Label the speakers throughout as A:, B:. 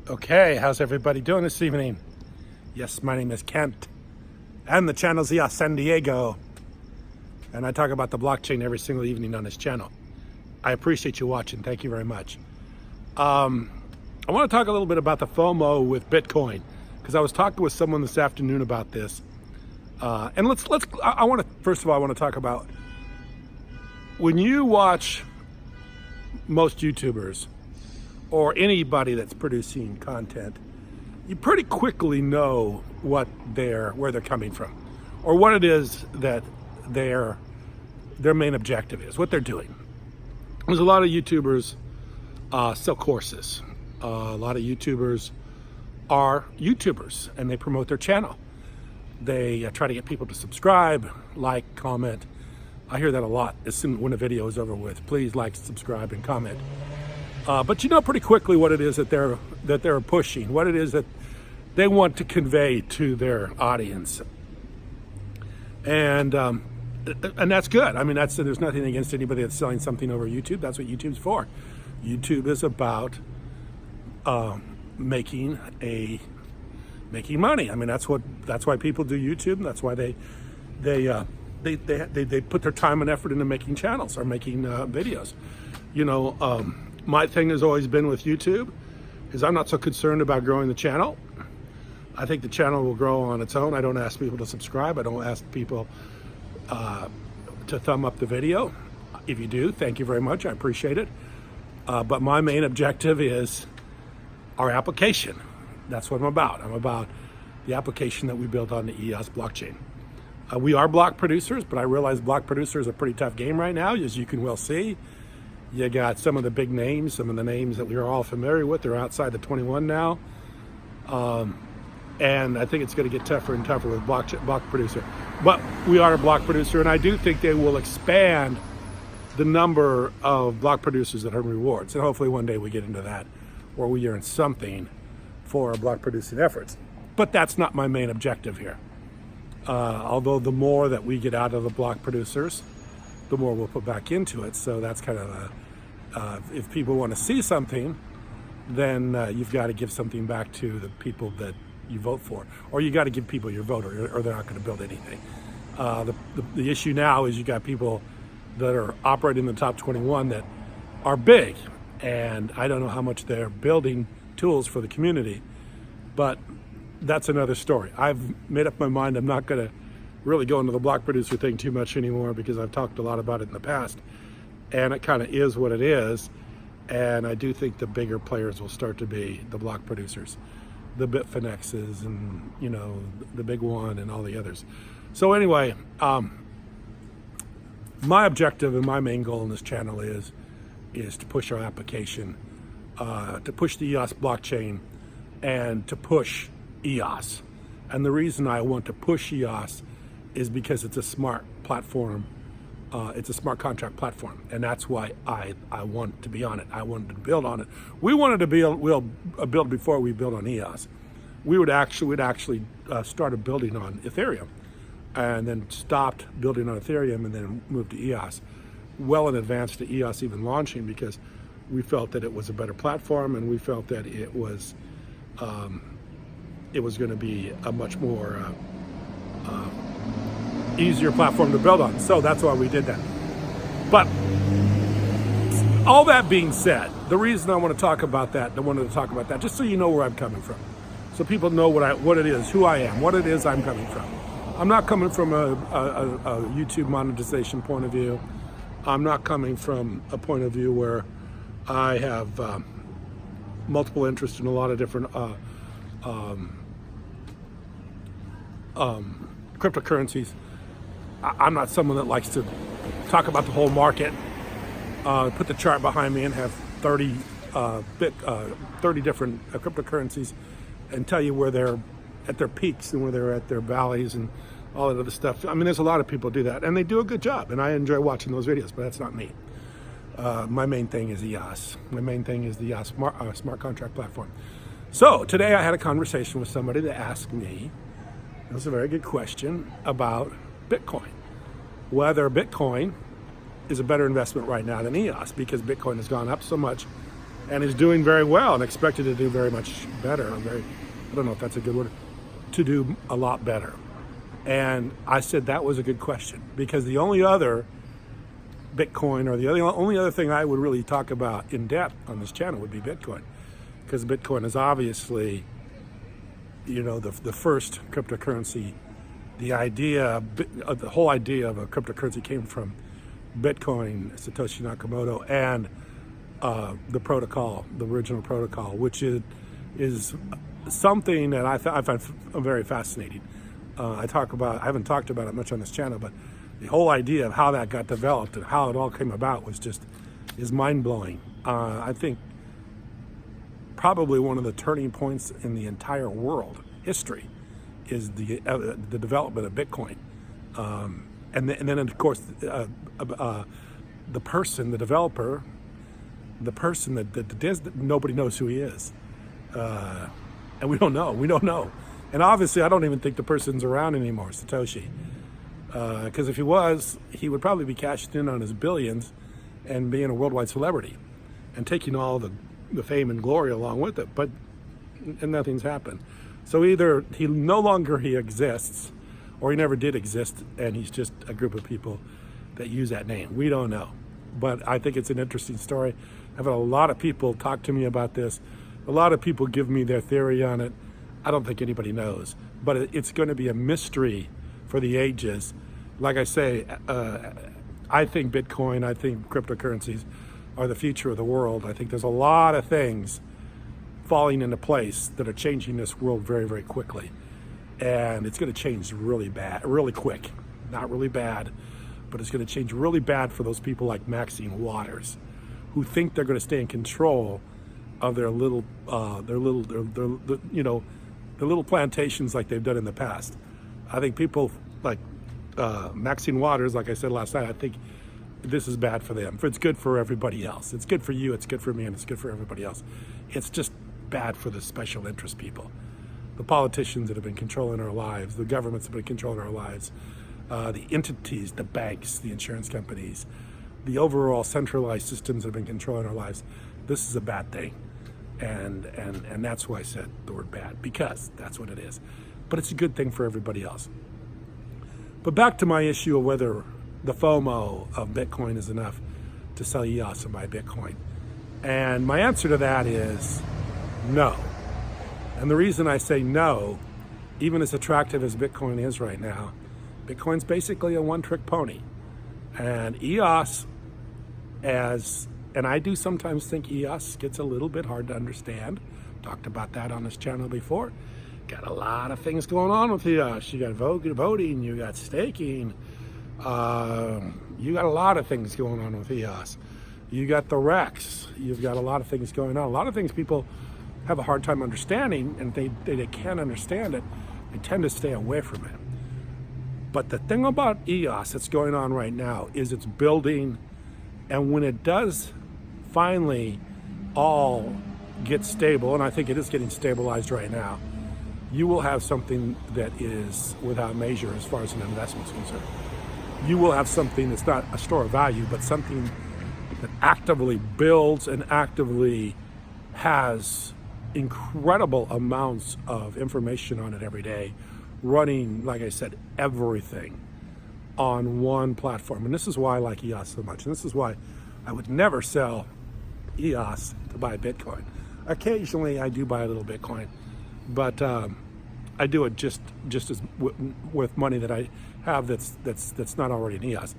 A: Okay, how's everybody doing this evening? Yes, my name is Kent, and the channel's EOS San Diego, and I talk about the blockchain every single evening on this channel. I appreciate you watching. Thank you very much. I want to talk a little bit about the FOMO with Bitcoin, because I was talking with someone this afternoon about this. And I want to, first of all, I want to talk about when you watch most YouTubers or anybody that's producing content, you pretty quickly know where they're coming from, or what it is that their main objective is, what they're doing. There's a lot of YouTubers sell courses. A lot of YouTubers are YouTubers, and they promote their channel. They try to get people to subscribe, like, comment. I hear that a lot as soon when a video is over with. Please like, subscribe, and comment. But you know pretty quickly what it is that they're pushing, what it is that they want to convey to their audience, and that's good. I mean, there's nothing against anybody that's selling something over YouTube. That's what YouTube's for. YouTube is about making money. I mean, that's why people do YouTube. That's why they put their time and effort into making channels or making videos. You know, my thing has always been with YouTube is I'm not so concerned about growing the channel. I think the channel will grow on its own. I don't ask people to subscribe. I don't ask people to thumb up the video. If you do, thank you very much. I appreciate it. But my main objective is our application. That's what I'm about. I'm about the application that we built on the EOS blockchain. We are block producers, but I realize block producer is a pretty tough game right now, as you can well see. You got some of the big names, some of the names that we are all familiar with. They're outside the 21 now. And I think it's going to get tougher and tougher with block producer. But we are a block producer, and I do think they will expand the number of block producers that earn rewards. And hopefully one day we get into that, where we earn something for our block producing efforts. But that's not my main objective here. Although the more that we get out of the block producers, the more we'll put back into it. So that's kind of if people want to see something, then you've got to give something back to the people that you vote for, or you got to give people your vote, or they're not going to build anything. The issue now is you got people that are operating in the top 21 that are big, and I don't know how much they're building tools for the community, but that's another story. I've made up my mind. I'm not going to really go into the block producer thing too much anymore, because I've talked a lot about it in the past, and it kind of is what it is. And I do think the bigger players will start to be the block producers, the Bitfinexes, and you know, the big one, and all the others. So anyway, my objective and my main goal in this channel is to push our application, to push the EOS blockchain, and to push EOS. And the reason I want to push EOS is because it's a smart platform. It's a smart contract platform, and that's why I want to be on it. I wanted to build on it. We wanted to build before we built on EOS. We'd actually started building on Ethereum, and then stopped building on Ethereum, and then moved to EOS, well in advance to EOS even launching, because we felt that it was a better platform, and we felt that it was going to be a much more easier platform to build on. So that's why we did that. But all that being said, the reason I want to talk about that, just so you know where I'm coming from, so people know what it is, who I am, what it is I'm coming from. I'm not coming from a YouTube monetization point of view. I'm not coming from a point of view where I have multiple interests in a lot of different cryptocurrencies. I'm not someone that likes to talk about the whole market, put the chart behind me and have 30 different cryptocurrencies and tell you where they're at their peaks and where they're at their valleys and all that other stuff. I mean, there's a lot of people do that, and they do a good job, and I enjoy watching those videos, but that's not me. My main thing is EOS. My main thing is the EOS smart contract platform. So today I had a conversation with somebody that asked me, it was a very good question, about Bitcoin. Whether Bitcoin is a better investment right now than EOS, because Bitcoin has gone up so much and is doing very well and expected to do very much better. I don't know if that's a good word, to do a lot better. And I said that was a good question, because the only other Bitcoin, or the only other thing I would really talk about in depth on this channel would be Bitcoin, because Bitcoin is obviously, the first cryptocurrency. The whole idea of a cryptocurrency came from Bitcoin, Satoshi Nakamoto, and the protocol, the original protocol, which is something that I find very fascinating. I haven't talked about it much on this channel, but the whole idea of how that got developed and how it all came about is mind-blowing. I think probably one of the turning points in the entire world history is the development of Bitcoin, and then of course the developer, the person that nobody knows who he is, and we don't know, and obviously I don't even think the person's around anymore, Satoshi, because if he was, he would probably be cashing in on his billions and being a worldwide celebrity and taking all the fame and glory along with it, and nothing's happened. So either he exists, or he never did exist, and he's just a group of people that use that name. We don't know. But I think it's an interesting story. I've had a lot of people talk to me about this. A lot of people give me their theory on it. I don't think anybody knows. But it's going to be a mystery for the ages. Like I say, I think Bitcoin, I think cryptocurrencies are the future of the world. I think there's a lot of things falling into place that are changing this world very, very quickly. And it's going to change really quick. Not really bad, but it's going to change really bad for those people like Maxine Waters, who think they're going to stay in control of their little plantations like they've done in the past. I think people like Maxine Waters, like I said last night, I think this is bad for them. It's good for everybody else. It's good for you, it's good for me, and it's good for everybody else. It's just bad for the special interest people, the politicians that have been controlling our lives, the governments that have been controlling our lives, the entities, the banks, the insurance companies, the overall centralized systems that have been controlling our lives. This is a bad thing, and that's why I said the word bad, because that's what it is. But it's a good thing for everybody else. But back to my issue of whether the FOMO of Bitcoin is enough to sell EOS and buy Bitcoin. And my answer to that is no. And the reason I say no, even as attractive as Bitcoin is right now, Bitcoin's basically a one-trick pony. And EOS, and I do sometimes think EOS gets a little bit hard to understand. Talked about that on this channel before. Got a lot of things going on with EOS. You got voting, you got staking, you got a lot of things going on with EOS. You got the Rex. You've got a lot of things going on. A lot of things people have a hard time understanding, and they can't understand it. They tend to stay away from it. But the thing about EOS that's going on right now is it's building, and when it does finally all get stable, and I think it is getting stabilized right now, you will have something that is without measure as far as an investment is concerned. You will have something that's not a store of value, but something that actively builds and actively has incredible amounts of information on it every day, running, like I said, everything on one platform. And this is why I like EOS so much. And this is why I would never sell EOS to buy Bitcoin. Occasionally I do buy a little Bitcoin, but I do it just as with money that I have that's not already in EOS.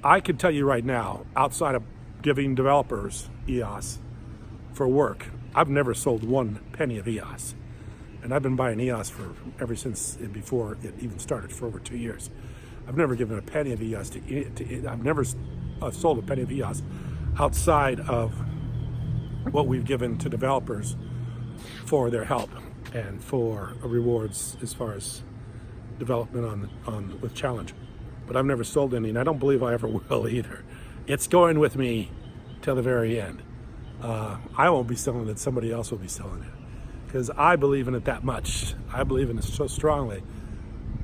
A: I can tell you right now, outside of giving developers EOS for work, I've never sold one penny of EOS. And I've been buying EOS ever since before it even started, for over 2 years. I've never given a penny of EOS I've never sold a penny of EOS outside of what we've given to developers for their help and for rewards as far as development with Challenge. But I've never sold any, and I don't believe I ever will either. It's going with me till the very end. I won't be selling it, somebody else will be selling it. Because I believe in it that much. I believe in it so strongly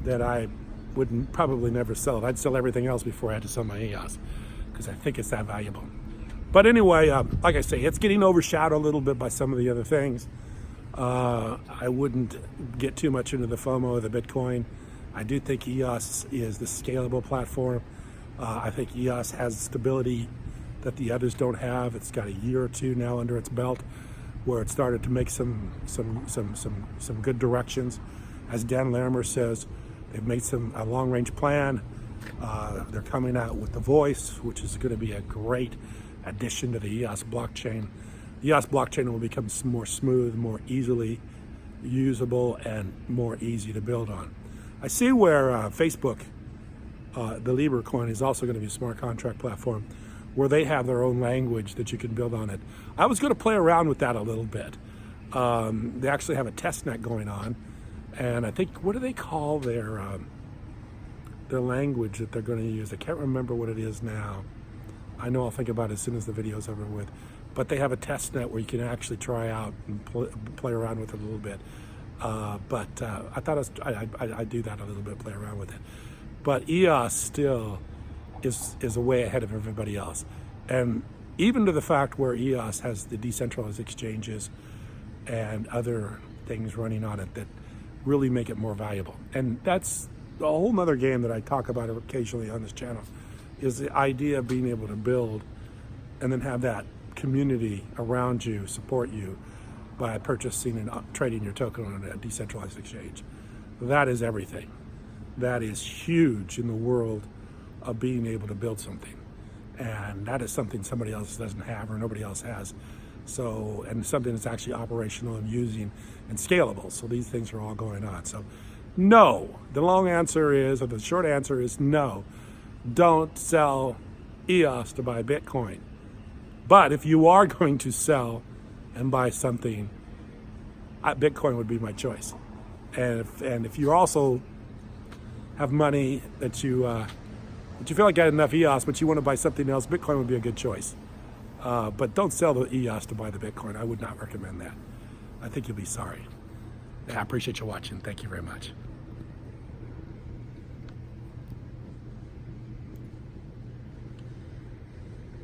A: that I would probably never sell it. I'd sell everything else before I had to sell my EOS, because I think it's that valuable. But anyway, like I say, it's getting overshadowed a little bit by some of the other things. I wouldn't get too much into the FOMO of the Bitcoin. I do think EOS is the scalable platform. I think EOS has stability that the others don't have. It's got a year or two now under its belt where it started to make some good directions. As Dan Larimer says, they've made a long-range plan. They're coming out with the Voice, which is going to be a great addition to the EOS blockchain. The EOS blockchain will become more smooth, more easily usable, and more easy to build on. I see where Facebook, the Libra coin, is also going to be a smart contract platform where they have their own language that you can build on it. I was going to play around with that a little bit. They actually have a test net going on, and I think, what do they call their language that they're going to use? I can't remember what it is now. I know I'll think about it as soon as the video's over with. But they have a test net where you can actually try out and play around with it a little bit. I thought I'd do that a little bit, play around with it. But EOS still is a way ahead of everybody else. And even to the fact where EOS has the decentralized exchanges and other things running on it that really make it more valuable. And that's a whole nother game that I talk about occasionally on this channel, is the idea of being able to build and then have that community around you support you by purchasing and trading your token on a decentralized exchange. That is everything. That is huge in the world of being able to build something. And that is something somebody else doesn't have or nobody else has. So, and something that's actually operational and using and scalable. So these things are all going on. So no, the long answer is, or the short answer is no. Don't sell EOS to buy Bitcoin. But if you are going to sell and buy something, Bitcoin would be my choice. And if you also have money that you feel like you got enough EOS, but you want to buy something else, Bitcoin would be a good choice. But don't sell the EOS to buy the Bitcoin. I would not recommend that. I think you'll be sorry. I appreciate you watching. Thank you very much.